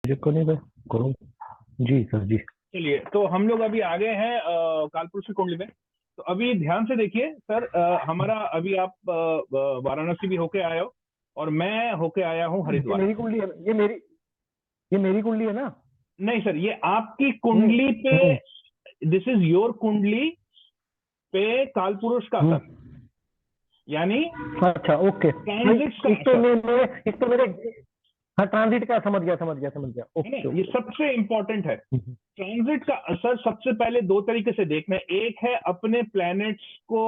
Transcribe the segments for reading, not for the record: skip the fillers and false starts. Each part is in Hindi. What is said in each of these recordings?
को नहीं भाई करो। जी सर जी। चलिए, तो हम लोग अभी आ गए हैं कालपुरुष की कुंडली में। तो अभी ध्यान से देखिए सर, हमारा अभी आप वाराणसी भी होके आए हो और मैं होके आया हूँ ये हरिद्वार। मेरी कुंडली है, ये मेरी कुंडली है ना। नहीं सर, ये आपकी नहीं। कुंडली पे, नहीं। दिस इज योर कुंडली पे कालपुरुष का असर, यानी अच्छा ओके भाई। ट्रांजिट्स का एक तो असर। मेरे हाँ ट्रांजिट का समझ गया है ना, ओके ये ओके। सबसे इंपॉर्टेंट है। ट्रांजिट का असर सबसे पहले दो तरीके से देखना है। एक है अपने प्लैनेट्स को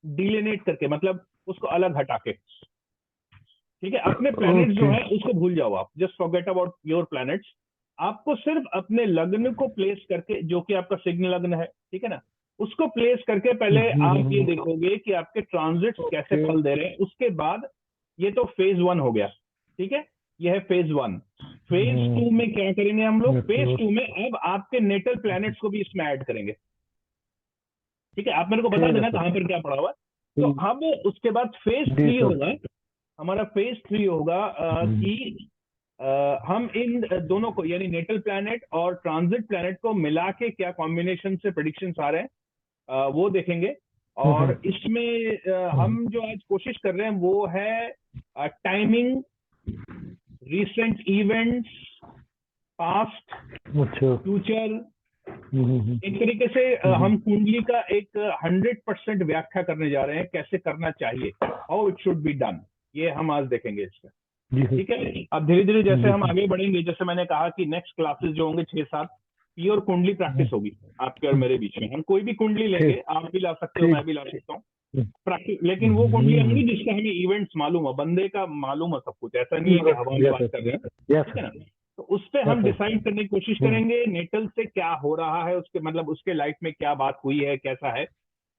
डिलेनेट करके, मतलब उसको अलग हटा के। ठीक है, अपने प्लैनेट्स जो ओके। है उसको भूल जाओ, आप just forget about your planets. आपको सिर्फ अपने लग्न को प्लेस करके, जो कि आपका सिग्न लग्न है, ठीक है ना, उसको प्लेस करके पहले आप ये देखोगे कि आपके ट्रांजिट्स कैसे ओके। फल दे रहे हैं। उसके बाद, ये तो फेज वन हो गया, ठीक है, ये है फेज वन। फेज टू में क्या करेंगे हम लोग? फेज टू में अब आपके नेटल प्लैनेट्स को भी इसमें ऐड करेंगे। ठीक है, आप मेरे को बता ठीक है देना सर। कहां पर क्या पड़ा हुआ है। तो ठीक। अब उसके बाद फेज जी थ्री सर। होगा। हमारा फेज थ्री होगा कि हम इन दोनों को, यानी नेटल प्लैनेट और ट्रांजिट प्लैनेट को मिला के क्या कॉम्बिनेशन से प्रिडिक्शंस आ रहे हैं, वो देखेंगे। और इसमें हम जो आज कोशिश कर रहे हैं वो है टाइमिंग, रिसेंट इवेंट्स, पास्ट, अच्छा। फ्यूचर। एक तरीके से हम कुंडली का एक 100% व्याख्या करने जा रहे हैं, कैसे करना चाहिए, how it should be done. ये हम आज देखेंगे इसका। जी सर। ठीक है, अब धीरे धीरे जैसे जी हम सर। आगे बढ़ेंगे, जैसे मैंने कहा कि नेक्स्ट क्लासेस जो होंगे 6-7, प्योर कुंडली प्रैक्टिस होगी आपके और मेरे बीच में। हम कोई भी कुंडली लेंगे, ठीक आप भी ला सकते हो, मैं ठीक। भी ला सकता हूँ। प्रैक्टिस, लेकिन वो कुंडली होंगी जिसका हमें इवेंट्स मालूम है, बंदे का मालूम है सब कुछ, ऐसा नहीं है कि हवा में यस बात सर। कर रहे हैं। यस ठीक है सर। ना, तो उस पर यस हम सर। डिसाइड करने की कोशिश करेंगे नेटल से क्या हो रहा है, उसके मतलब उसके लाइफ में क्या बात हुई है, कैसा है।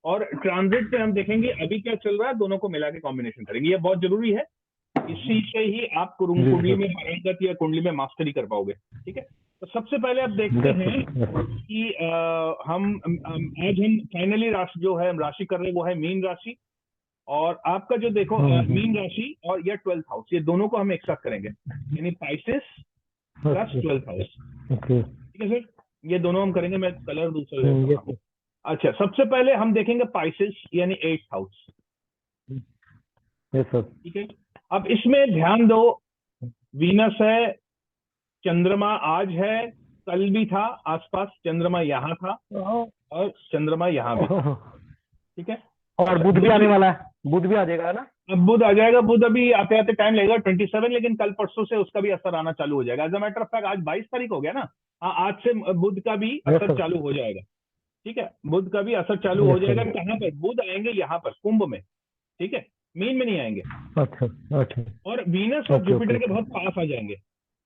और ट्रांजिट पे हम देखेंगे अभी क्या चल रहा है, दोनों को मिला के कॉम्बिनेशन करेंगे। ये बहुत जरूरी है, इसी से ही आप जी कुंडली सर। में पारंगत या कुंडली में मास्टरी कर पाओगे। ठीक है, तो सबसे पहले आप देखते यस हैं सर। Yes sir. कि आज हम फाइनली राशि जो है हम राशि कर रहे हैं वो है मीन राशि। और आपका जो देखो, मीन राशि और या 12th हाउस, ये दोनों को हम एक साथ करेंगे, यानी Pisces plus okay 12th house. Okay. ठीक है सर, ये दोनों हम करेंगे। मैं कलर दूसरा ले लेता यस हूँ। सर। अच्छा, सबसे पहले हम देखेंगे पाइसेस यानी 8th हाउस। Yes sir. ठीक है, अब इसमें ध्यान दो, वीनस है, चंद्रमा आज है, कल भी था आसपास, चंद्रमा यहाँ था और चंद्रमा यहाँ भी था। ठीक है, और अच्छा बुध भी बुध आने भी, वाला है, बुध भी आ जाएगा ना। अब बुध आ जाएगा। बुध अभी आते आते टाइम लगेगा 27, लेकिन कल परसों से उसका भी असर आना चालू हो जाएगा। As a matter of fact आज 22 तारीख हो गया ना। हाँ, आज से बुध का भी यस असर सर। चालू हो जाएगा। ठीक है, बुध का भी असर चालू हो यस जाएगा। सर। कहाँ पर बुध आएंगे? यहाँ पर कुंभ में। ठीक है, मीन में नहीं आएंगे। अच्छा अच्छा। और वीनस और ओके ओके जुपिटर के ओके। बहुत पास आ जाएंगे।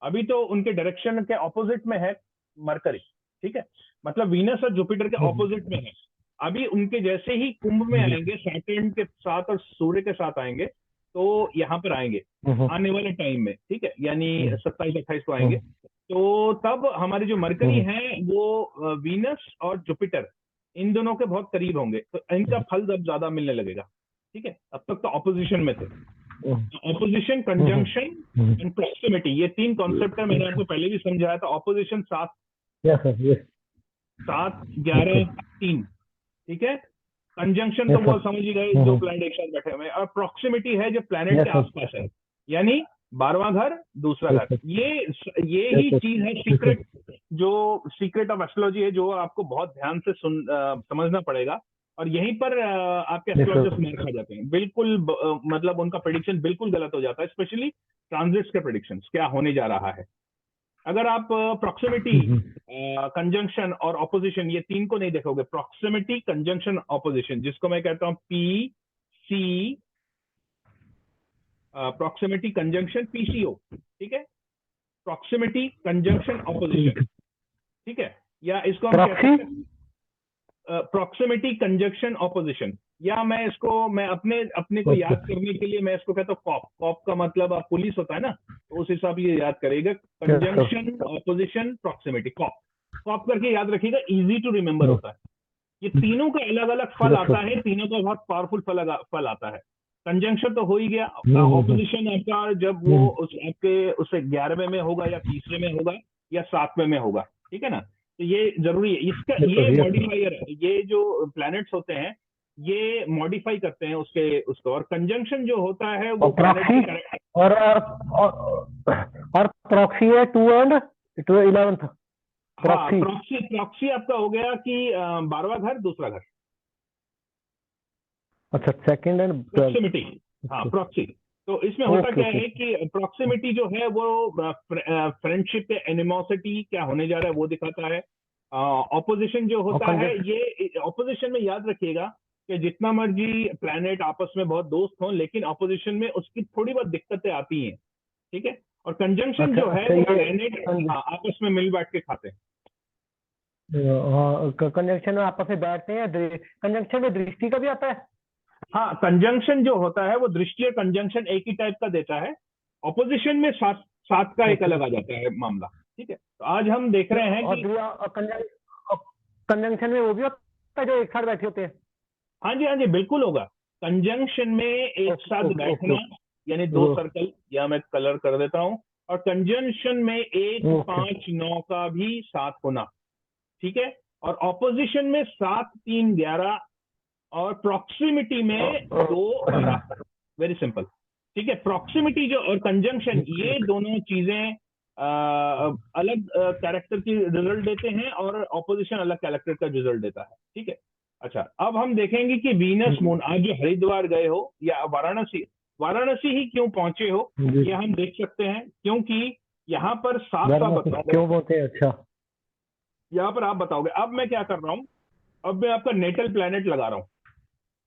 अभी तो उनके डायरेक्शन के ऑपोजिट में है मरकरी। ठीक है, मतलब वीनस और जुपिटर के ऑपोजिट में है। अभी उनके जैसे ही कुंभ में जी। आएंगे, सैटर्न के साथ और सूर्य के साथ आएंगे, तो यहाँ पर आएंगे आने वाले टाइम में। ठीक है, यानी 27-28 को आएंगे। तो तब हमारे जो मरकरी हैं वो वीनस और जुपिटर, इन दोनों के बहुत करीब होंगे, तो इनका फल अब ज्यादा मिलने लगेगा। ठीक है, अब तक तो ऑपोजिशन में थे। ऑपोजिशन, कंजंक्शन एंड प्रॉक्सिमिटी, ये तीन कॉन्सेप्ट है, मैंने आपको पहले भी समझाया था। Opposition 7, yes sir. Yes. 7, okay. 11, 3। ठीक है, कंजंक्शन तो यस वो सर। समझ ही गए, दो प्लैनेट एक साथ बैठे हुए हैं। और प्रॉक्सिमिटी है जो प्लैनेट यस के सर। आसपास है, यानी 12वां घर, दूसरा यस घर। सर। ये यस ही सर। चीज है यस सर। सीक्रेट, जो सीक्रेट ऑफ एस्ट्रोलॉजी है, जो आपको बहुत ध्यान से समझना पड़ेगा। और यहीं पर आपके यस एस्ट्रोलॉजर्स सर। मार खा जाते हैं बिल्कुल। मतलब उनका प्रेडिक्शन बिल्कुल गलत हो जाता है, स्पेशली ट्रांजिट्स के प्रेडिक्शंस क्या होने जा रहा है। अगर आप प्रॉक्सिमिटी, कंजंक्शन और ऑपोजिशन, ये तीन को नहीं देखोगे, प्रॉक्सिमिटी, कंजंक्शन, ऑपोजिशन, जिसको मैं कहता हूं P C, proximity conjunction PCO. ठीक है, प्रॉक्सिमिटी कंजंक्शन ऑपोजिशन। ठीक है, या इसको हम कह प्रॉक्सी। सकते हैं प्रॉक्सिमिटी कंजंक्शन ऑपोजिशन। या मैं अपने अपने को ओके। याद करने के लिए मैं इसको कहता हूँ कॉप। कॉप का मतलब पुलिस होता है ना, तो उस हिसाब से ये याद करेगा, yes sir. Conjunction, opposition, proximity, COP. COP करके याद रखिएगा, इजी टू रिमेंबर होता है। ये तीनों का अलग अलग फल यस आता सर। है, तीनों का बहुत पावरफुल फल आता है। कंजंक्शन तो हो ही गया। हम्म। ऑपोजिशन आपका जब वो उस आपके उस 11वें में होगा या तीसरे में होगा या 7वें में होगा, ठीक है ना। तो ये जरूरी है, इसका ये यस सर। मॉडिफायर है, ये जो प्लैनेट्स होते हैं ये मॉडिफाई करते हैं उसके उसको। और कंजंक्शन जो होता है और वो प्लैनेट प्रॉक्सी के correct- और प्रॉक्सी है 2 and 11th हाँ, प्रॉक्सी। प्रॉक्सी प्रॉक्सी आपका हो गया कि 12वां घर, दूसरा घर, अच्छा, सेकंड एंड 12th। प्रॉक्सिमिटी। हाँ, प्रॉक्सी। तो इसमें होता ओके क्या ओके। है कि प्रॉक्सिमिटी जो है वो फ्रेंडशिप या एनिमोसिटी क्या होने जा रहा है वो दिखाता है। ऑपोजिशन जो और होता है, कंजक्ट। ये ऑपोजिशन में याद रखिएगा कि जितना मर्जी प्लैनेट आपस में बहुत दोस्त हों, लेकिन ऑपोजिशन में उसकी थोड़ी बहुत दिक्कतें आती हैं, ठीक है। और कंजंक्शन अच्छा जो है अच्छा, वो ये प्लैनेट, हाँ, आपस में मिल बैठ के खाते हैं। हाँ, कंजंक्शन में आपस में बैठते हैं। कंजंक्शन में दृष्टि का भी आता है। हाँ, कंजंक्शन जो होता है वो दृष्टि और कंजंक्शन एक ही टाइप का देता है। ऑपोजिशन में सात सात का एक ओके। अलग आ जाता है मामला, ठीक है। तो आज हम देख रहे हैं कि और कंजंक्शन में वो भी होता है जो एक साथ बैठे होते हैं। हाँ जी, हाँ जी, बिल्कुल होगा। कंजंक्शन में एक ओके साथ ओके ओके बैठना, यानी दो ओके। सर्कल, या मैं कलर कर देता हूँ। और कंजंक्शन में 1, ओके 5, 9 का भी साथ होना, ठीक है। और ऑपोजिशन में 7, 3, 11। और प्रॉक्सिमिटी में 2, 12। वेरी सिंपल, ठीक है। प्रॉक्सिमिटी जो और कंजंक्शन, ये दोनों चीजें अलग कैरेक्टर की रिजल्ट देते हैं, और ऑपोजिशन अलग कैरेक्टर का रिजल्ट देता है, ठीक है। अच्छा, अब हम देखेंगे कि वीनस मून, आज जो हरिद्वार गए हो या वाराणसी, वाराणसी ही क्यों पहुंचे हो, जी। ये हम देख सकते हैं, क्योंकि यहाँ पर साफ साफ वाराणसी बताओगे, क्यों बोलते हैं? अच्छा। यहाँ पर आप बताओगे। अब मैं क्या कर रहा हूँ, अब मैं आपका नेटल प्लैनेट लगा रहा हूँ,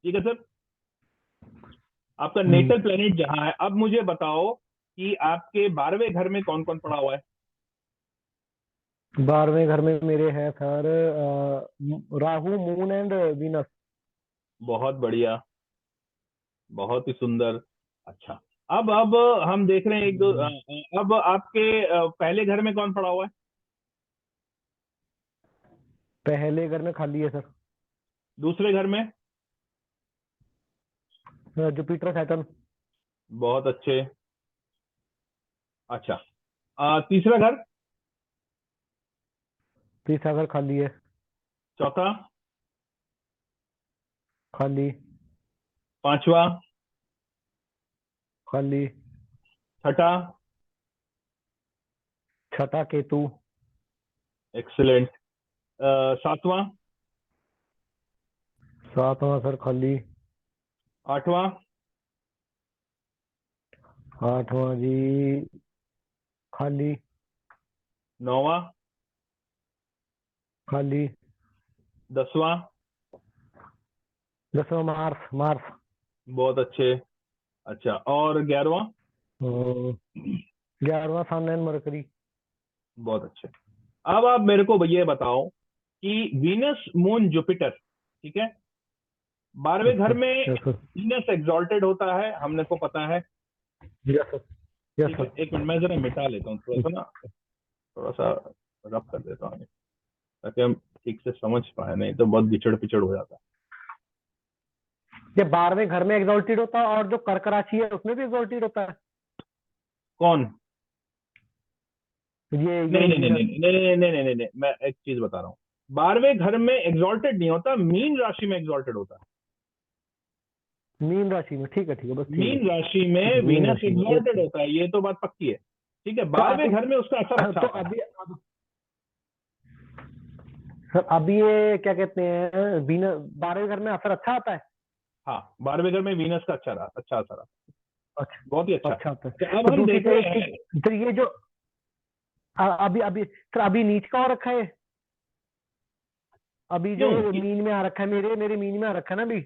ठीक है सर। आपका हम्म। नेटल प्लेनेट जहां है, अब मुझे बताओ कि आपके 12वें घर में कौन कौन पड़ा हुआ है। 12वें घर में मेरे हैं sir Rahu, moon and Venus. बहुत बढ़िया, बहुत ही सुंदर। अच्छा, अब हम देख रहे हैं एक दो अब आपके पहले घर में कौन पड़ा हुआ है। पहले घर में खाली है सर। दूसरे घर में। Jupiter, Saturn. बहुत अच्छे। अच्छा, तीसरा घर। तीसरा घर खाली है। चौथा। खाली। पांचवा। खाली। छठा। छठा केतु। एक्सीलेंट। सातवां। सातवां सर खाली। आठवां। आठवां जी खाली। नौवां। खाली। 10वां। 10वां मार्स। मार्स। बहुत अच्छे। अच्छा, और 11वां। 11वां सन एंड मरकरी। बहुत अच्छे। अब आप मेरे को ये बताओ कि वीनस मून जुपिटर, ठीक है, 12वें घर में यस सर। वीनस एग्जॉल्टेड होता है, हमने को पता है, यस सर। यस ठीक है। सर। एक मिनट, मैं जरा मिटा लेता हूँ थोड़ा सा ना, थोड़ा सा रब कर देता हूँ ताकि हम ठीक से समझ पाए, नहीं तो बहुत गिचड़ पिचड़ हो जाता है। ये 12वें घर में एग्जॉल्टेड होता है, और जो कर्क राशि है उसमें भी एग्जॉल्टेड होता है। कौन? ये नहीं नहीं नहीं वीनस। नहीं नहीं नहीं नहीं नहीं नहीं नहीं, मैं एक चीज बता रहा हूँ। 12वें घर में एग्जॉल्टेड नहीं होता, मीन राशि में एग्जॉल्टेड होता है। मीन राशि में, ठीक है ठीक है, बस ठीक है। मीन राशि ठीक में है, मीन वीनस राशि में, एग्जॉल्टेड ओके। होता है, ये तो बात पक्की है, ठीक है। तो 12वें अभी घर में उसका असर अच्छा तो आता है। सर अभी ये क्या कहते हैं, वीनस 12वें घर में असर अच्छा आता है। हाँ, 12वें घर में वीनस का अच्छा असर आता है, बहुत ही अच्छा अच्छा। अच्छा आता है। तो अब तो हम दूसरी देख तो रहे एक हैं। चीज, तो ये जो अभी अभी सर अभी नीच का हो रखा है। अभी जो क्यों? मीन में आ रखा है, मेरे मेरे मीन में आ रखा है ना अभी।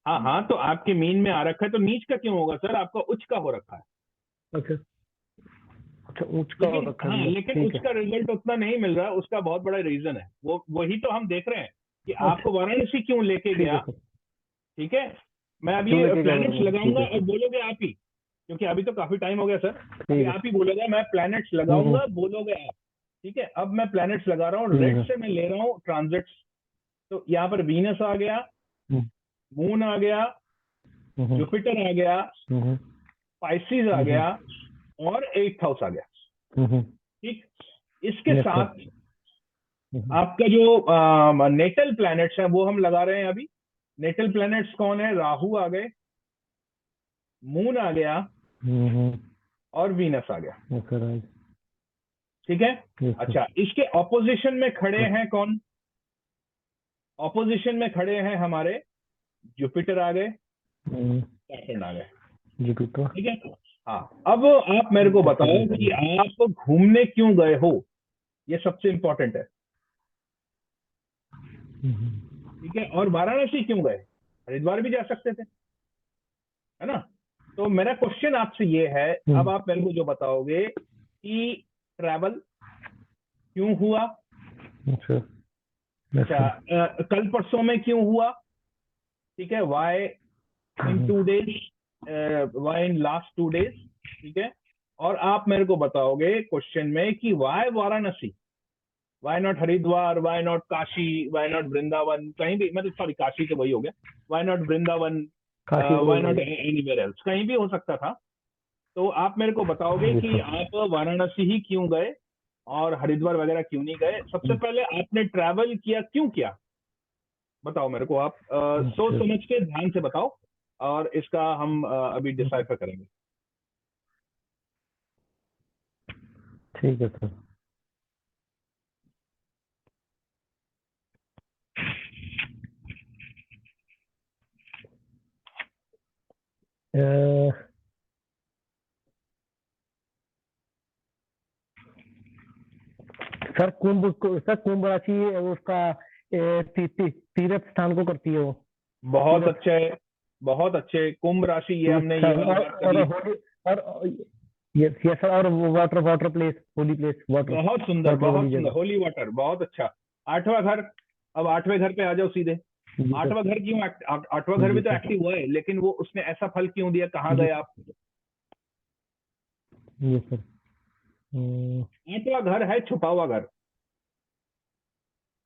हाँ हाँ, तो आपके मीन में आ रखा है तो नीच का क्यों होगा सर, आपका उच्च का हो रखा है। अच्छा अच्छा, ऊंच का हो लेकिन रखा है हाँ, भैया, लेकिन ठीक है। उसका रिजल्ट उतना नहीं मिल रहा, उसका बहुत बड़ा रीजन है, वो वही तो हम देख रहे हैं कि अच्छा आपको वाराणसी क्यों लेके ठीक है गया, सर। ठीक है। मैं अभी क्यों लेके गया प्लैनेट्स वाराणसी, ठीक लगाऊंगा है और सर। बोलोगे आप ही, क्योंकि अभी तो काफी टाइम हो गया सर। अभी ठीक है। आप ही बोलोगे, मैं प्लैनेट्स लगाऊंगा, बोलोगे आप, ठीक है। अब मैं प्लैनेट्स लगा रहा हूँ, ठीक रेड है से मैं ले रहा हूँ ट्रांजिट्स। तो यहाँ पर वीनस आ गया, हम्म, मून आ गया, जुपिटर आ गया, स्पाइसिस आ गया और 8th हाउस आ गया। ठीक, इसके साथ आपका जो नेटल प्लैनेट्स है वो हम लगा रहे हैं अभी। नेटल प्लैनेट्स कौन है? राहु आ गए, मून आ गया और वीनस आ गया। ठीक है। अच्छा, इसके ऑपोजिशन में खड़े हैं कौन? ऑपोजिशन में खड़े हैं हमारे जुपिटर आ गए, सैटर्न आ गए। जुपिटर। ठीक है। हाँ, अब आप मेरे को बताओ कि आप घूमने क्यों गए हो, ये सबसे इंपॉर्टेंट है। ठीक है, और वाराणसी क्यों गए? हरिद्वार भी जा सकते थे, है ना? तो मेरा क्वेश्चन आपसे ये है, अब आप मेरे को जो बताओगे कि ट्रैवल क्यों हुआ। अच्छा, कल परसों में क्यों हुआ? ठीक है, why in 2 days, why in last 2 days। ठीक है, और आप मेरे को बताओगे क्वेश्चन में कि why Varanasi, why not Haridwar, why not Kashi, why not Vrindavan, कहीं भी, मतलब सॉरी काशी तो वही हो गया, why not Vrindavan, why not anywhere else, कहीं भी हो सकता था। तो आप मेरे को बताओगे कि आप वाराणसी ही क्यों गए और हरिद्वार वगैरह क्यों नहीं गए। सबसे पहले आपने ट्रैवल किया क्यों किया, बताओ मेरे को। आप सोच समझ के ध्यान से बताओ और इसका हम अभी डिसाइफर करेंगे। ठीक है सर। सर कुंभ राशि उसका तीर्थ स्थान को करती है वो। बहुत अच्छे, बहुत अच्छे। कुंभ राशि, ये हमने ये वाली बात करी। और यस सर, और water place, holy place, water. बहुत सुंदर, बहुत सुंदर, होली वाटर, बहुत अच्छा। 8वां घर, अब 8वें घर पे आ जाओ सीधे। 8वां घर क्यों? 8वां घर भी तो एक्टिव हुआ है, लेकिन वो उसने ऐसा फल क्यों दिया? कहाँ गए आप? Yes sir. 8वां घर है छुपा हुआ घर।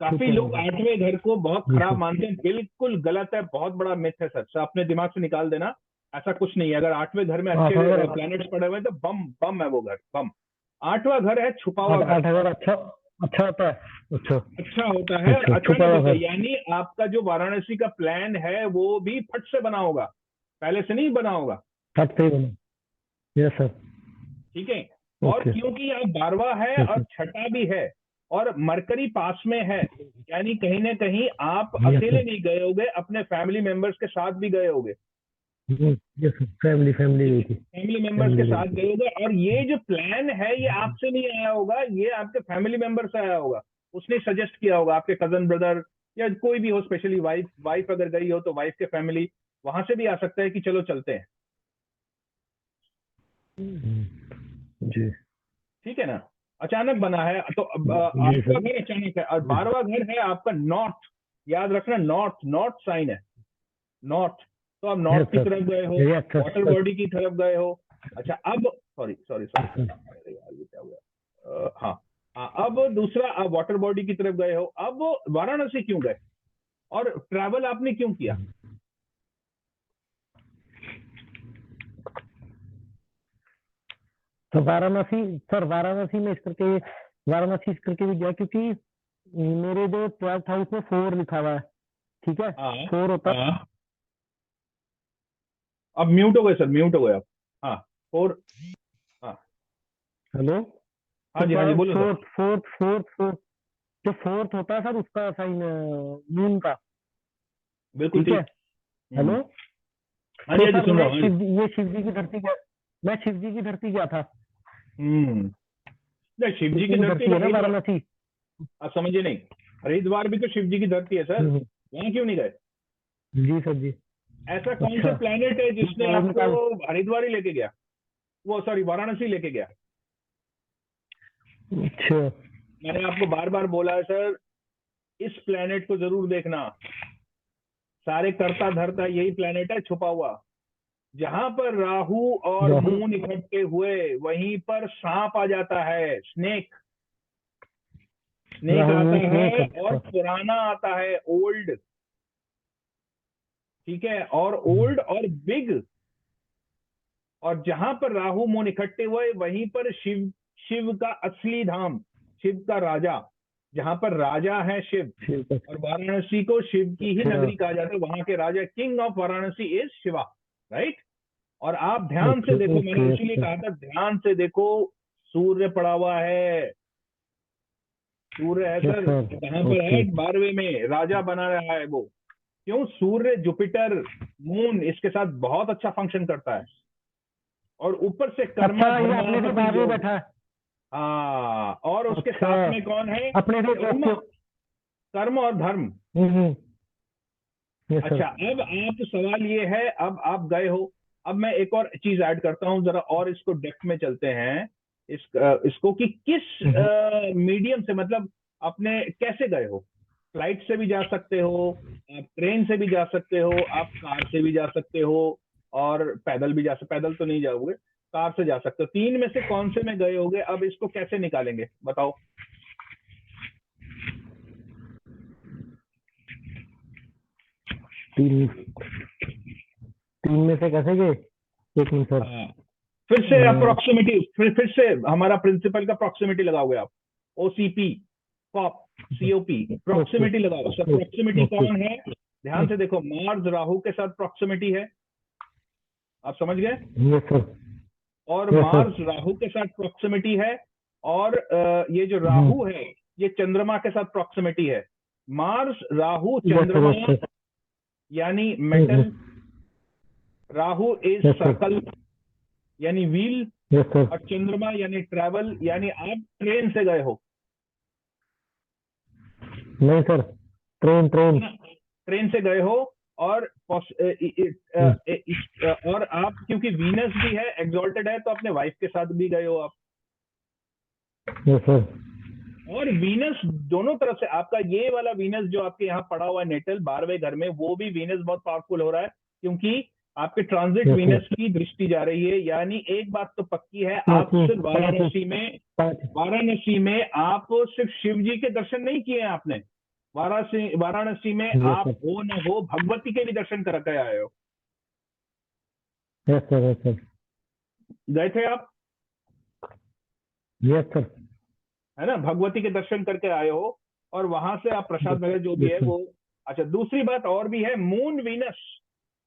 काफी लोग 8वें घर को बहुत खराब मानते हैं, बिल्कुल गलत है, बहुत बड़ा मिथ है सर। अपने दिमाग से निकाल देना, ऐसा कुछ नहीं है। अगर 8वें घर में अच्छे प्लैनेट्स पड़े हुए हैं तो बम बम है वो घर, बम। 8वां घर है छुपा हुआ घर। 8 घर अच्छा अच्छा होता है। अच्छा होता है, अचानक होता है। यानी आपका जो वाराणसी का प्लान है वो भी फट से बना होगा, पहले से नहीं बना होगा। फट से बना। Yes sir. ठीक है, और क्योंकि यहाँ 12वां है और छठा भी है और मरकरी पास में है, यानी कहीं ना कहीं आप अकेले नहीं गए होगे, अपने फैमिली मेंबर्स के साथ भी गए होगे। फैमिली मेंबर्स के साथ गए होगे, और ये जो प्लान है ये आपसे नहीं आया होगा, ये आपके फैमिली मेंबर से आया होगा। उसने सजेस्ट किया होगा, आपके कजन ब्रदर या कोई भी हो, स्पेशली वाइफ अगर गई हो तो वाइफ के फैमिली वहां से भी आ सकता है कि चलो चलते हैं। जी। ठीक है ना, अचानक बना है तो 8वां घर अचानक है, और 12वां घर है आपका नॉर्थ। याद रखना, नॉर्थ, नॉर्थ साइन है, नॉर्थ। तो आप नॉर्थ की तरफ गए हो, वाटर बॉडी की तरफ गए हो। अच्छा, अब सॉरी सॉरी सॉरी, ये क्या हुआ? हाँ, अब दूसरा, आप वाटर बॉडी की तरफ गए हो। अब वाराणसी क्यों गए और ट्रैवल आपने क्यों किया? तो वाराणसी इस करके भी गया क्योंकि मेरे जो 12th हाउस में 4 लिखा हुआ है। ठीक है, 4 होता है। अब म्यूट हो गए सर, म्यूट हो गए आप। हाँ, 4। हाँ, हेलो। हाँ जी, हाँ जी, बोलो सर। फोर्थ जो फोर्थ होता है सर, उसका साइन मून का। बिल्कुल ठीक है। ठीक। हेलो। हाँ जी, तो हाँ जी, सर सुन रहा मैं हूँ, हाँ जी। ये शिव जी की धरती गया, मैं शिव जी की धरती गया था। नहीं, शिव जी की वो धरती धरती तो है ना हरिद्वार। वाराणसी। आप समझे नहीं, हरिद्वार भी तो शिव जी की धरती है सर, वहां क्यों नहीं गए? जी सर जी। ऐसा कौन सा अच्छा, प्लेनेट है जिसने कॉलेज आपको निकाल। हरिद्वार ही लेके गया, वो सॉरी वाराणसी लेके गया? अच्छा। मैंने आपको बार बार बोला है सर, इस प्लेनेट को जरूर देखना। सारे करता धरता यही प्लेनेट है छुपा हुआ। जहां पर राहु और राहुल। मून इकट्ठे हुए वहीं पर सांप आ जाता है, स्नेक। स्नेक राहुल आता मून है स्नेक। और अच्छा। पुराना आता है, ओल्ड। ठीक है, और ओल्ड और बिग, और जहां पर राहु मोन इकट्ठे हुए वहीं पर शिव, शिव का असली धाम, शिव का राजा, जहां पर राजा है शिव, ठीक है। और वाराणसी को शिव की ही अच्छा। नगरी कहा जाता है, वहां के राजा, king of Varanasi is Shiva, right. और आप ध्यान से ओके देखो, मैंने ओके इसीलिए ओके। कहा था ध्यान से देखो, सूर्य पड़ा हुआ है, सूर्य है यस सर, सर। कहां पर है, ओके। 12वें में राजा बना रहा है वो। क्यों? सूर्य, जुपिटर, मून इसके साथ बहुत अच्छा फंक्शन करता है, और ऊपर से कर्मा अच्छा, ये अपने से धर्मापति बाद में योग। बैठा है। हाँ, और उसके अच्छा, साथ में कौन है? अपने से कर्म, ओके। कर्म और धर्म। हम्म। Yes sir. अच्छा, अब आप, सवाल ये है, अब आप गए हो, अब मैं एक और चीज ऐड करता हूं जरा, और इसको डेप्थ में चलते हैं, इसको कि किस हम्म। मीडियम से, मतलब आपने कैसे गए हो? फ्लाइट से भी जा सकते हो, आप ट्रेन से भी जा सकते हो, आप कार से भी जा सकते हो, और पैदल भी जा सकते, पैदल तो नहीं जाओगे, कार से जा सकते हो, तीन में से कौन से में गए होगे? अब इसको कैसे निकालेंगे बताओ? तीन, तीन में से कैसे गए? एक मिनट सर। हाँ, फिर से अप्रोक्सीमेटी, फिर से हमारा प्रिंसिपल का प्रॉक्सिमिटी लगाओगे आप, OCP, COP, COP, okay proximity लगाओ। सब ओके प्रॉक्सिमिटी ओके। कौन है? ध्यान से देखो, मार्स राहु के साथ प्रॉक्सिमिटी है, आप समझ गए? Yes sir. और यस सर। मार्स राहु के साथ प्रॉक्सिमिटी है, और ये जो हम्म। राहु है, ये चंद्रमा के साथ प्रॉक्सिमिटी है। Mars Rahu yes sir. चंद्रमा यस सर। यानी metal, Rahu is yes sir. Circle यानी व्हील, यस सर। और चंद्रमा यानी ट्रैवल, यानी आप ट्रेन से गए हो, नहीं सर, ट्रेन है ट्रेन। ना, ट्रेन से गए हो, और और आप, क्योंकि वीनस भी है, एग्जॉल्टेड है, तो अपने वाइफ के साथ भी गए हो आप। Yes sir. और वीनस दोनों तरफ से, आपका ये वाला वीनस जो आपके यहाँ पड़ा हुआ है नेटल 12वें घर में, वो भी वीनस बहुत पावरफुल हो रहा है, क्योंकि आपके ट्रांजिट यस सर। वीनस की दृष्टि जा रही है। यानी एक बात तो पक्की है, आप पाँचवीं, सिर्फ पाँचवीं, वाराणसी में, पाँच। वाराणसी में आप सिर्फ शिव जी के दर्शन नहीं किए हैं आपने, वाराणसी, वाराणसी में यस आप सर। हो न हो भगवती के भी दर्शन करके आए हो। Yes sir. Yes sir. गए थे आप, यस सर। है ना, भगवती के दर्शन करके आए हो, और वहां से आप प्रसाद वगैरह जो भी यस है सर। वो। अच्छा, दूसरी बात और भी है, मून, वीनस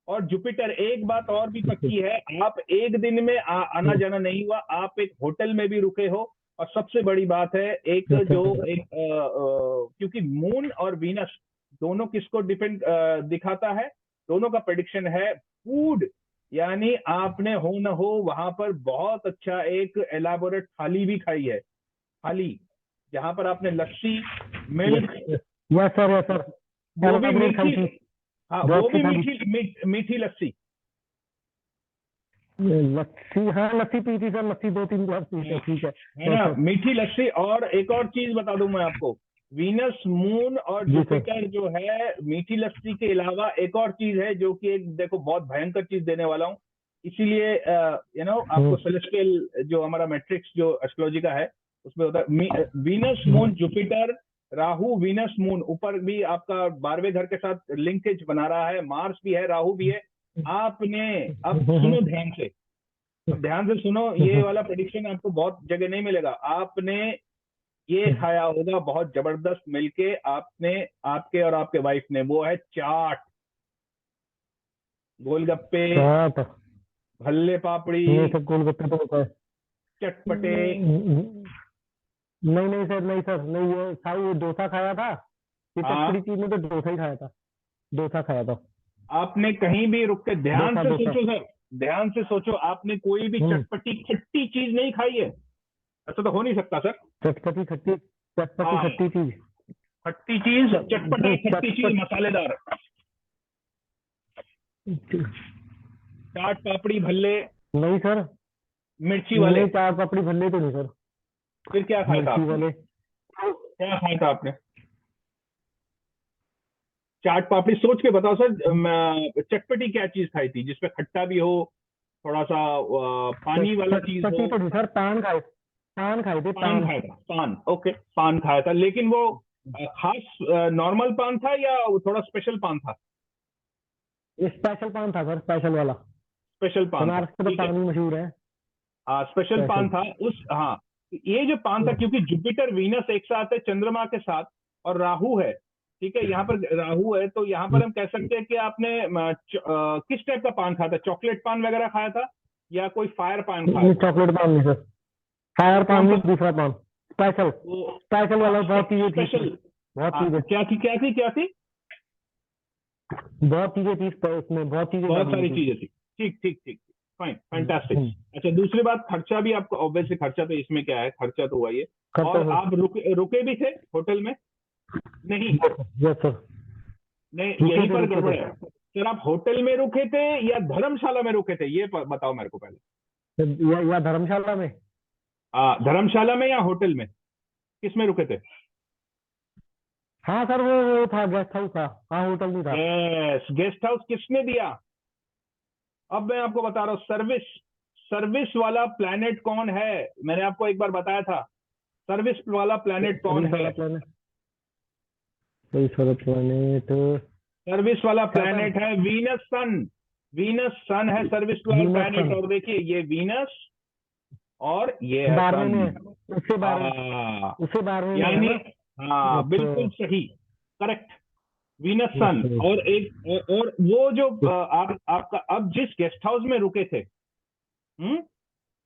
और जुपिटर, एक बात और भी पक्की है, आप एक दिन में आना जाना नहीं हुआ, आप एक होटल में भी रुके हो। और सबसे बड़ी बात है, एक यस जो सर। एक क्योंकि मून और वीनस दोनों किसको डिपेंड दिखाता है, दोनों का प्रेडिक्शन है फूड, यानी आपने हो न हो वहां पर बहुत अच्छा एक एलाबोरेट थाली भी खाई है, थाली, जहां पर आपने लस्सी, milk, yes sir. Yes sir. वो भी एलाबरेट खाई मीठी, थी। हाँ जो वो अच्छी भी था। मीठी लस्सी। लस्सी, हाँ लस्सी पी थी सर, लस्सी 2-3 ग्लास पी थी। हाँ, ठीक है। है यस ना, सर। मीठी लस्सी। और एक और चीज बता दूं मैं आपको, वीनस, मून और जी सर। जुपिटर जो है, मीठी लस्सी के अलावा एक और चीज है जो कि एक, देखो बहुत भयंकर चीज देने वाला हूँ, इसीलिए आपको सेलेस्टियल जो हमारा मैट्रिक्स जो एस्ट्रोलॉजी का है उसमें होता है, Venus, moon, Jupiter, Rahu, Venus, moon, ऊपर भी आपका 12वें घर के साथ लिंकेज बना रहा है, मार्स भी है, राहु भी है। आपने, अब सुनो ध्यान से, अब ध्यान से सुनो, ये वाला प्रेडिक्शन आपको बहुत जगह नहीं मिलेगा। आपने ये खाया होगा बहुत जबरदस्त मिलके, आपने, आपके और आपके वाइफ ने, वो है चाट, गोलगप्पे, चाट। भल्ले पापड़ी, ये सब गोलगप्पे तो होता है। चटपटे। नहीं नहीं सर, नहीं सर, नहीं, ये साउ डोसा खाया था। ये चटपटी हाँ, चीज में तो डोसा ही खाया था। डोसा खाया था। आपने कहीं भी रुक के ध्यान डोसा से डोसा। सोचो सर, ध्यान से सोचो, आपने कोई भी हम्म। चटपटी खट्टी चीज नहीं खाई है? ऐसा तो हो नहीं सकता सर। चटपटी खट्टी, चटपटी हाँ, खट्टी चीज। खट्टी चीज, चटपटा नहीं खट्टी चीज, चटपट। मसालेदार, चाट, पापड़ी, भल्ले, नहीं सर। मिर्ची वाले। नहीं, चाट पापड़ी भल्ले तो नहीं सर। फिर क्या खाया था मिर्ची आपने? वाले। क्या खाया था आपने? चाट पापड़ी, सोच के बताओ सर। चटपटी क्या चीज खाई थी जिसमें खट्टा भी हो, थोड़ा सा पानी वाला चीज हो? चटपटी तो नहीं सर, पान खाए। पान खाए थे, पान पान। खाया था, पान, ओके, पान खाया था, लेकिन वो खास नॉर्मल पान था या वो थोड़ा स्पेशल पान था? ये स्पेशल पान था सर, स्पेशल वाला। स्पेशल पान था, बनारस के तो ठीक है। पान ही मशहूर है। स्पेशल पान स्पेशल। था उस, हाँ। ये जो पान था, क्योंकि जुपिटर वीनस एक साथ है चंद्रमा के साथ, और राहु है, ठीक है, यहाँ पर राहु है, तो यहाँ पर हम कह सकते हैं कि आपने किस टाइप का पान खाया था? चॉकलेट पान वगैरह खाया था या कोई फायर पान खाया नहीं, था? चॉकलेट पान नहीं सर। तो फायर पान कौन सा? नहीं, दूसरा पान। स्पेशल। वो स्पेशल वाला बहुत चीजें थी इसमें। स्पेशल। बहुत हाँ, चीजें। क्या थी, क्या थी, क्या थी? बहुत चीजें थी इसमें, बहुत चीजें बहुत डाली हुई सारी थी। चीजें थी। ठीक ठीक ठीक। Fine, fantastic. हम्म। अच्छा, दूसरी बात, खर्चा भी आपको ऑब्वियसली, खर्चा तो इसमें क्या है, खर्चा तो हुआ ही है। खर्चा और सर। आप रुके रुके भी थे होटल में? नहीं, यस सर। नहीं, रुके यहीं थे, पर रुके गड़बड़ थे। है सर। आप होटल में रुके थे या धर्मशाला में रुके थे, ये बताओ मेरे को पहले। या धर्मशाला में। धर्मशाला में या होटल में, किस में रुके थे? हाँ सर, वो था, गेस्ट हाउस था। हाँ, होटल नहीं था। यस, गेस्ट हाउस किसने दिया? अब मैं आपको बता रहा हूँ, सर्विस। सर्विस वाला प्लैनेट कौन है? मैंने आपको एक बार बताया था, सर्विस वाला प्लैनेट कौन सर्विस है? वाला प्लेनेट। सर्विस वाला प्लेनेट। सर्विस वाला क्या सर? प्लैनेट है वीनस सन। वीनस सन है सर्विस वाला वीनस प्लैनेट, सन। और देखिए ये वीनस और ये है 12वें सन। में है। उससे 12। आ, उससे 12वें में है यानी, ना? हाँ अच्छा। बिल्कुल सही, करेक्ट। वीनस सन। अच्छा। और एक और वो जो आप आपका अब जिस गेस्ट हाउस में रुके थे, हम्म,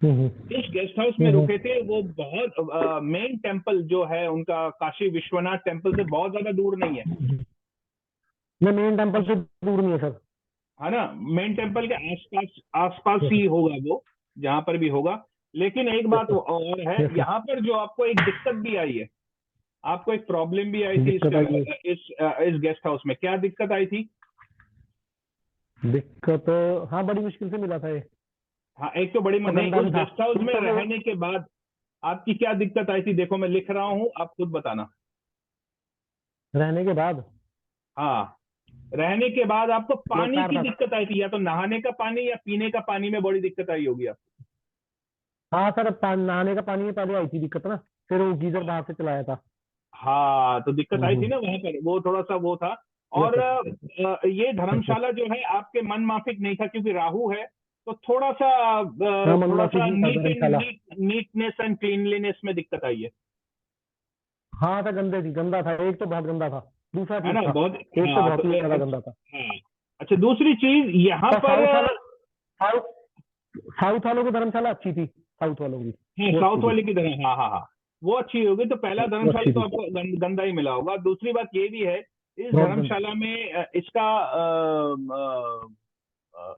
हम्म। जिस गेस्ट हाउस में हम्म। रुके थे, वो बहुत मेन टेम्पल जो है उनका, काशी विश्वनाथ टेम्पल से बहुत ज्यादा दूर नहीं है। मैं मेन टेम्पल से दूर नहीं है सर। है ना? मेन टेम्पल के आसपास, आसपास ही होगा वो, जहां पर भी होगा। लेकिन एक यस बात सर। और है, यस यहाँ पर जो आपको एक दिक्कत भी आई है, आपको एक प्रॉब्लम भी आई सर। थी दिक्कत आई है। इस गेस्ट हाउस में। क्या दिक्कत आई थी? दिक्कत। हाँ, बड़ी मुश्किल से मिला था ये। हाँ, एक तो बड़ी तो नहीं, गंदा उस भी था। गेस्ट हाउस में मतलब वो। रहने के बाद आपकी क्या दिक्कत आई थी? देखो मैं लिख रहा हूँ, आप खुद बताना। रहने के बाद। हाँ, रहने के बाद आपको पानी बेकार की था। दिक्कत आई थी, या तो नहाने का पानी या पीने का पानी में बड़ी दिक्कत आई होगी आपको। हाँ सर, नहाने का पानी में पहले आई थी दिक्कत ना। फिर वो गीजर बाहर से चलाया था। हाँ, तो दिक्कत आई थी हम्म। ना वहां पर, वो थोड़ा सा वो था। यस और सर। ये यस सर। धर्मशाला जो है आपके मन माफिक नहीं था, क्योंकि राहु है, तो थोड़ा सा हाँ, मन थोड़ा माफिक सा नहीं था धर्मशाला। नीटनेस एंड क्लीनलीनेस में दिक्कत आई है। हाँ सर, गंदे थी, गंदा था। एक तो बहुत गंदा था। दूसरा है ना? ठीक था। बहुत। एक तो हाँ बहुत तो ही ज्यादा गंदा था। हाँ। अच्छा, दूसरी चीज यहाँ और पर, साउथ वाला। साउथ। साउथ वालों की धर्मशाला अच्छी थी। साउथ वालों की। हाँ, वो साउथ अच्छी थी। वाले की तरह, हाँ हाँ हाँ, वो अच्छी होगी। तो पहला वो धर्मशाला अच्छी तो थी। आपको गंदा ही मिला होगा। दूसरी बात ये भी है, इस बहुत गंदा। धर्मशाला में इसका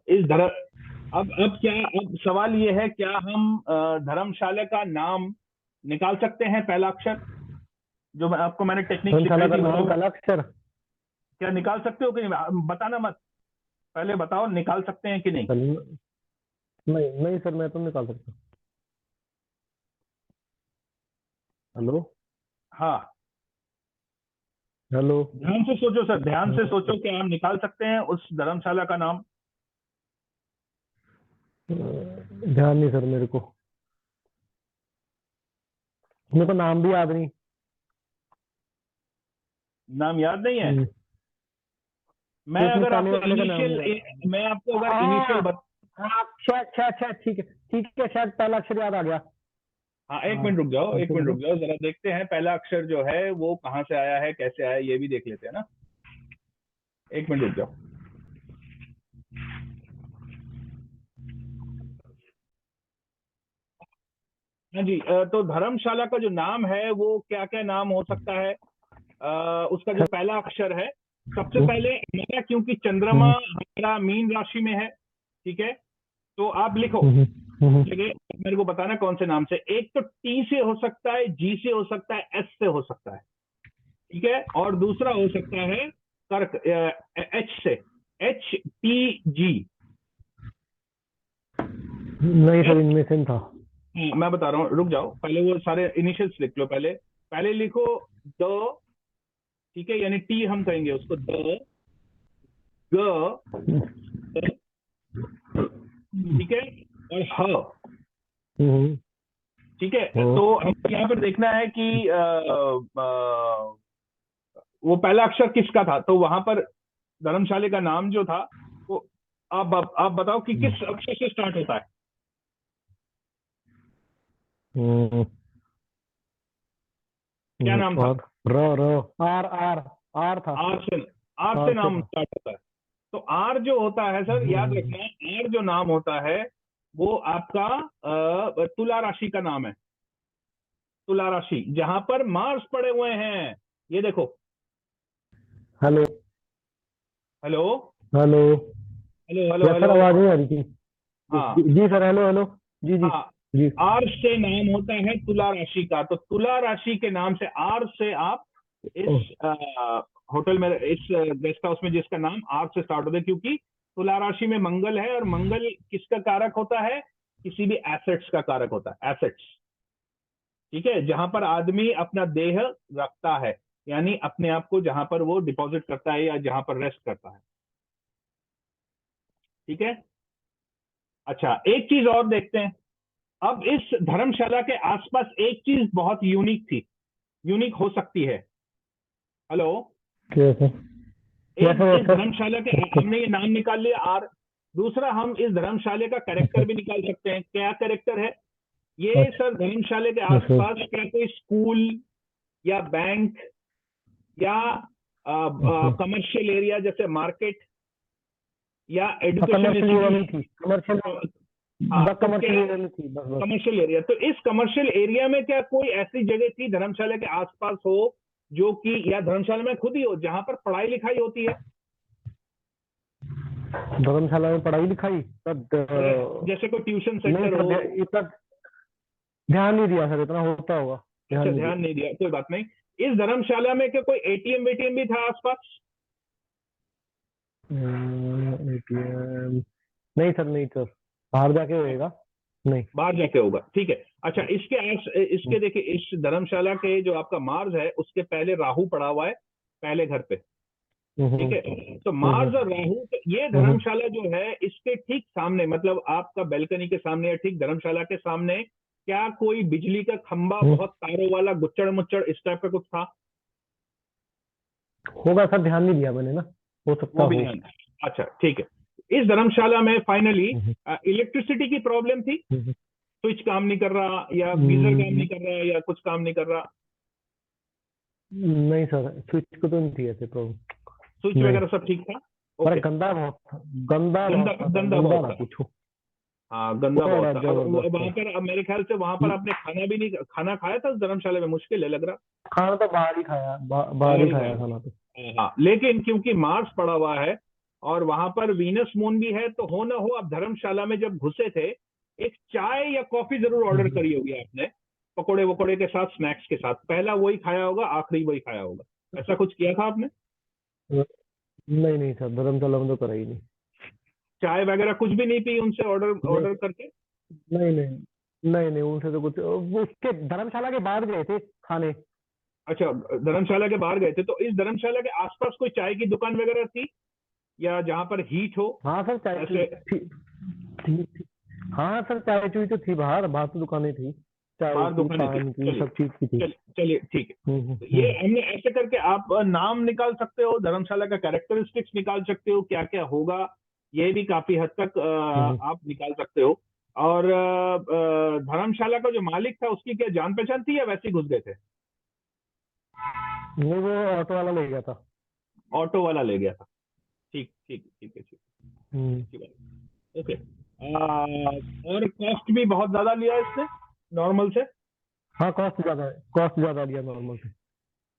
इस धर्म अब क्या, अब सवाल ये है, क्या हम धर्मशाला का नाम निकाल सकते हैं, पहला अक्षर जो मैंने टेक्निक धर्मशाला सिखाई का थी नाम उसको? का अक्षर। क्या निकाल सकते हो कि नहीं? बताना मत, पहले बताओ निकाल सकते हैं कि नहीं। नहीं नहीं सर, मैं तो नहीं निकाल सकता। हेलो। हाँ, हेलो। ध्यान से सोचो सर, ध्यान से सोचो, क्या हम निकाल सकते हैं उस धर्मशाला का नाम? ध्यान नहीं सर मेरे को नाम भी याद नहीं। नाम याद नहीं है? हम्म। मैं तो उसमें अगर पहले आपको वाले का नाम नहीं याद। इनिशियल मैं आपको अगर इनिशियल हाँ। हाँ, अच्छा अच्छा अच्छा, ठीक है। ठीक है, शायद पहला अक्षर याद आ गया। हाँ, एक हाँ। मिनट रुक जाओ, फिर एक से मिनट बोलो। रुक जाओ, जरा देखते हैं पहला अक्षर जो है वो कहाँ से आया है, कैसे आया है, ये भी देख लेते हैं ना। एक मिनट रुक जाओ। हाँ जी, तो धर्मशाला का जो नाम है वो क्या क्या नाम हो सकता है? उसका जो पहला अक्षर है, सबसे पहले हमारा, क्योंकि चंद्रमा हम्म। हमारा मीन राशि में है, ठीक है, तो आप लिखो, हम्म। हम्म। देखिए मेरे को बताना कौन से नाम से। एक तो टी से हो सकता है, जी से हो सकता है, एस से हो सकता है, ठीक है, और दूसरा हो सकता है कर्क, एच से, HTG। नहीं सर, इनमें से नहीं था। हाँ, मैं बता रहा हूँ, रुक जाओ, पहले वो सारे इनिशियल्स लिख लो पहले। पहले लिखो द, ठीक है, यानी टी हम कहेंगे उसको, द, ग, ठीक है, और ह, हम्म। ठीक है। ओ। तो हम यहाँ पर देखना है कि वो पहला अक्षर किसका था, तो वहां पर धर्मशाला का नाम जो था आप बताओ कि किस अक्षर से स्टार्ट होता है? हम्म, क्या नाम था? और र र आर आर आर था। आर से, आर से आर से नाम था। स्टार्ट होता है। तो आर जो होता है सर, याद हम्म, रखना, आर जो नाम होता है वो आपका तुला राशि का नाम है। तुला राशि जहां पर मार्स पड़े हुए हैं, ये देखो। Hello hello hello. Hello hello yes sir, hello. आवाज नहीं आ रही थी। हाँ जी सर, हेलो हेलो। जी जी। हाँ। जी। आर से नाम होता है तुला राशि का, तो तुला राशि के नाम से आर से आप ओह, इस होटल में, इस गेस्ट हाउस में जिसका नाम आर से स्टार्ट होता है, क्योंकि तुला राशि में मंगल है, और मंगल किसका कारक होता है? किसी भी एसेट्स का कारक होता है, एसेट्स। ठीक है, जहां पर आदमी अपना देह रखता है, यानी अपने आप को जहां पर वो डिपॉजिट करता है या जहां पर रेस्ट करता है। ठीक है। अच्छा, एक चीज और देखते हैं। अब इस धर्मशाला के आसपास एक चीज बहुत यूनिक थी, यूनिक हो सकती है। हेलो। क्या सर? यस एक सर, इस यस सर। धर्मशाला के, ओके। हमने ये नाम निकाल लिया आर। दूसरा, हम इस धर्मशाला का कैरेक्टर भी निकाल सकते हैं। क्या कैरेक्टर है ये अच्छा। सर? धर्मशाला के यस सर। आसपास क्या कोई स्कूल या बैंक या कमर्शियल एरिया जैसे मार्केट या एजुकेशन कमर्शियल एरिया नहीं इंस्टीट्यूट? थी, कमर्शियल। हाँ, बस तो कमर्शियल क्या एरिया नहीं थी, बस बस। कमर्शियल एरिया, तो इस कमर्शियल एरिया में क्या कोई ऐसी जगह थी धर्मशाला के आसपास हो, जो कि, या धर्मशाला में खुद ही हो, जहां पर पढ़ाई लिखाई होती है? धर्मशाला में पढ़ाई लिखाई तब जैसे कोई ट्यूशन नहीं सेंटर सर, हो? इतना ध्यान नहीं दिया सर, इतना होता होगा। ध्यान अच्छा, नहीं ध्यान दिया। नहीं दिया, कोई बात नहीं। इस धर्मशाला में क्या कोई एटीएम वेटीएम भी था आसपास? ATM नहीं सर, नहीं सर। बाहर जाके होएगा। नहीं। बाहर जाके होगा, ठीक है। अच्छा, हम्म, इसके देखिए, इस धर्मशाला के जो आपका मार्स है उसके पहले राहु पड़ा हुआ है, पहले घर पे। हम्म, ठीक है। तो हम्म, मार्स और राहु, तो ये हम्म, धर्मशाला जो है इसके ठीक सामने, मतलब आपका बेल्कनी के सामने या ठीक धर्मशाला के सामने, क्या कोई बिजली का खंबा, हम्म। बहुत तारों वाला, गुच्चड़ मुच्चड़ इस टाइप का कुछ था? होगा सर, ध्यान नहीं दिया मैंने ना। हो सकता वो भी हो। ध्यान। अच्छा, ठीक है। इस धर्मशाला में फाइनली हम्म, इलेक्ट्रिसिटी की प्रॉब्लम थी? हम्म, स्विच काम नहीं कर रहा, या गीजर काम हम्म, नहीं कर रहा, या कुछ काम नहीं कर रहा? नहीं सर, स्विच को तो नहीं थी ऐसे प्रॉब्लम। स्विच नहीं। वगैरह सब ठीक था? पर ओके। गंदा बहुत था। गंदा गंदा, बहुत था सर, गंदा गंदा बहुत ना था। पूछो। हाँ, गंदा बहुत बड़ा था। अब जबरदस्त वहां था। पर, अब मेरे ख्याल से वहां पर आपने खाना भी नहीं, खाना खाया था उस धर्मशाला में? मुश्किल है लग रहा। खाना तो बाहर ही खाया, बाहर बाहर ही ही खाया खाना तो। खाया। हाँ, लेकिन क्योंकि मार्स पड़ा हुआ है और वहां पर वीनस मून भी है, तो हो ना हो, आप धर्मशाला में जब घुसे थे, एक चाय या कॉफी जरूर ऑर्डर हम्म, करी होगी आपने, पकोड़े वकोड़े के साथ, स्नैक्स के साथ। पहला वही खाया होगा, आखिरी वही खाया होगा, ऐसा कुछ किया था आपने? नहीं नहीं सर, धर्मशाला में तो करा ही नहीं। चाय वगैरह कुछ भी नहीं पी उनसे ऑर्डर नहीं ऑर्डर करके? नहीं नहीं। नहीं नहीं, उनसे तो कुछ, वो उसके धर्मशाला के बाद गए थे खाने। अच्छा, धर्मशाला के बाहर गए थे, तो इस धर्मशाला के आसपास कोई चाय की दुकान वगैरह थी, या जहां पर हीट हो हाँ सर, चाय चुई ऐसे? थी। हाँ सर, चाय चुई तो थी, बाहर बाहर तो दुकानें थी। चाय बाहर की, दुकानें थी, पान की, चलिए। सब चीज की थी। चलिए, ठीक है। तो ये हमने ऐसे करके, आप नाम निकाल सकते हो, धर्मशाला का कैरेक्टरिस्टिक्स निकाल सकते हो, क्या क्या होगा, ये भी काफी हद तक हम्म। आप निकाल सकते हो। और धर्मशाला का जो मालिक था उसकी क्या जान पहचान थी, या वैसे ही घुस गए थे? नहीं, वो ऑटो वाला ले गया था। ऑटो वाला ले गया था। ठीक ठीक ठीक है, ठीक। हम्म। अच्छी बात। ओके। और कॉस्ट भी बहुत ज्यादा लिया इसने, नॉर्मल से? हाँ, कॉस्ट ज्यादा है, कॉस्ट ज्यादा लिया नॉर्मल से।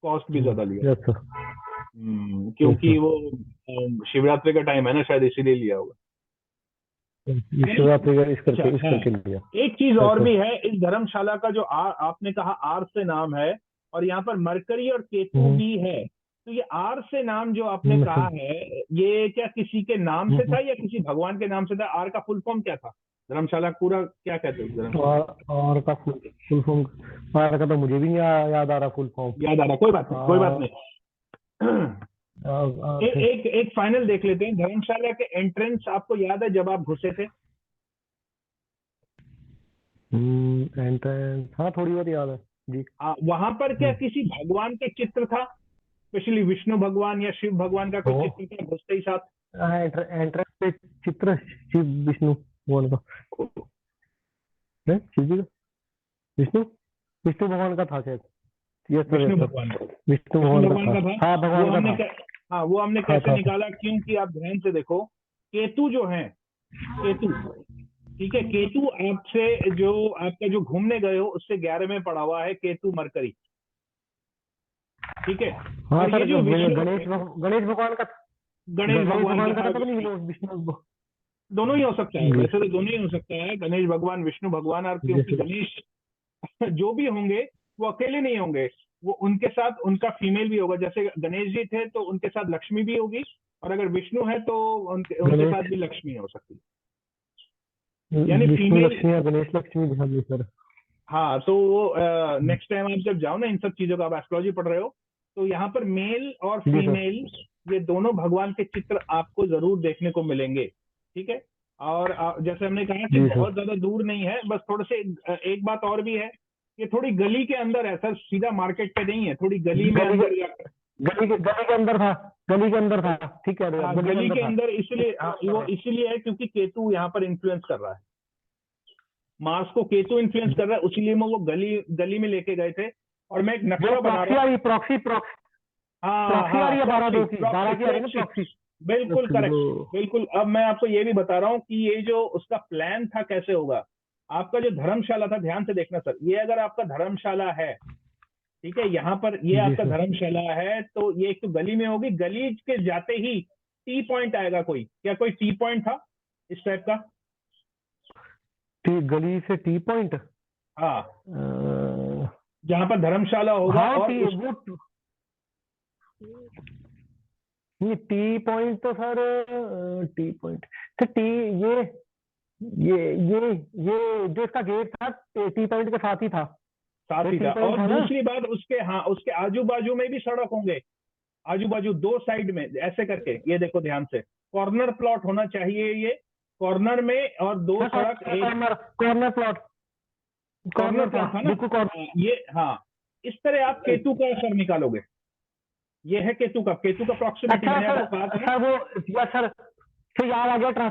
कॉस्ट भी ज्यादा लिया। Yes sir. यस क्योंकि सर। वो शिवरात्रि का टाइम है ना, शायद इसीलिए लिया होगा। शिवरात्रि का अच्छा, इस हाँ, करके लिया। एक चीज यस और सर। भी है इस धर्मशाला का, जो आपने कहा आर से नाम है, और यहाँ पर मरकरी और केतु हम्म, भी है, तो ये आर से नाम जो आपने हम्म, कहा है, ये क्या किसी के नाम से हम्म। था या किसी भगवान के नाम से था? आर का फुल फॉर्म क्या था? धर्मशाला पूरा क्या कहते हैं उस धर्मशाला को? और का फुल फॉर्म, आर का तो मुझे भी नहीं याद आ रहा फुल फॉर्म। याद आ रहा, कोई बात नहीं, कोई बात नहीं। एक थे। एक एक फाइनल देख लेते हैं। धर्मशाला के एंट्रेंस आपको याद है जब आप घुसे थे? एंट्रेंस, हाँ थोड़ी बहुत याद है। जी। वहां पर क्या किसी भगवान का चित्र था, स्पेशली विष्णु भगवान या शिव भगवान का कोई तो चित्र था घुसते ही साथ? एंट्रेंस पे चित्र शिव विष्णु भगवान का है, शिव जी का, विष्णु विष्णु भगवान का था शायद। Yes sir, Vishnu yes sir, भगवान का, विष्णु विष्णु भगवान भगवान का का था, था। हाँ वो भगवान हमने का था। हाँ, वो हमने हाँ कैसे था। निकाला, क्योंकि आप ध्यान से देखो, केतु जो है, केतु, ठीक है, केतु आपसे जो आपका जो घूमने गए हो उससे 11 में पड़ा हुआ है केतु मरकरी, ठीक है। हाँ और सर, ये जो विष्णु, गणेश भगवान का, गणेश गणेश भगवान भगवान का का था, था, पता नहीं विष्णु, विष्णु दोनों ही हो सकता है, जी वैसे तो दोनों ही हो सकता है, गणेश भगवान विष्णु भगवान। और जी क्योंकि सर। गणेश जो भी होंगे वो अकेले नहीं होंगे, वो उनके साथ उनका फीमेल भी होगा। जैसे गणेश जी थे तो उनके साथ लक्ष्मी भी होगी, और अगर विष्णु है तो उनके गणेश साथ भी लक्ष्मी हो सकती है, यानी विष्णु फीमेल। लक्ष्मी या गणेश लक्ष्मी दिखा दी सर। हाँ, तो वो नेक्स्ट टाइम आप जब जाओ ना, इन सब चीजों का, आप एस्ट्रोलॉजी पढ़ रहे हो, तो यहाँ पर मेल और जी सर। फीमेल, ये दोनों भगवान के चित्र आपको जरूर देखने को मिलेंगे, ठीक है। और जैसे हमने कहा कि जी सर। बहुत ज्यादा दूर नहीं है, बस थोड़े से एक बात और भी है, ये थोड़ी गली के अंदर है सर, सीधा मार्केट पे नहीं है, थोड़ी गली में गली के अंदर जाकर। गली के अंदर था, गली के अंदर था, ठीक है, हाँ, गली के गली अंदर के था। अंदर, इसलिए वो इसलिए है क्योंकि केतु यहाँ पर इन्फ्लुएंस कर रहा है, मार्स को केतु इन्फ्लुएंस कर रहा है, उसीलिए मैं वो गली गली में लेके गए थे। और मैं एक वो नक्शा बना प्रॉक्सी रहा आ हूँ। रही, प्रॉक्सी प्रॉक्सी हाँ प्रॉक्सी आ हाँ, रही है, बारह प्रॉक्सी दो की, प्रॉक्सी 12 की आ रही है ना प्रॉक्सी, प्रॉक्सी। बिल्कुल करेक्ट, बिल्कुल। अब मैं आपको ये भी बता रहा हूँ कि ये जो उसका प्लान था कैसे होगा। आपका जो धर्मशाला था, ध्यान से देखना सर, ये अगर आपका धर्मशाला है, ठीक है, यहाँ पर ये जी आपका सर। धर्मशाला है, तो ये एक तो गली में होगी, गली के जाते ही टी पॉइंट आएगा, कोई क्या कोई टी पॉइंट था इस टाइप का? गली से टी पॉइंट, हाँ, जहां पर धर्मशाला होगा, हाँ और टी उस, वो, ये टी पॉइंट तो सर, टी पॉइंट तो टी, ये ये ये ये जो इसका गेट था टी पॉइंट के साथ ही था, साथ ये ही टी था। पॉइंट और था ना। दूसरी बात, उसके, हाँ, उसके आजू बाजू में भी सड़क होंगे, आजू बाजू दो साइड में ऐसे करके, ये देखो ध्यान से, कॉर्नर प्लॉट होना चाहिए ये, कॉर्नर में, और दो सड़क, एक corner corner plot, corner corner था, प्लॉट था ना। बिल्कुल कॉर्नर। ये, हाँ, इस तरह आप केतु का असर निकालोगे। ये है केतु का, केतु का प्रॉक्सिमिटी अच्छा मैंने सर, आपको कहा था ना। सर वो, या सर, फिर याद आ गया,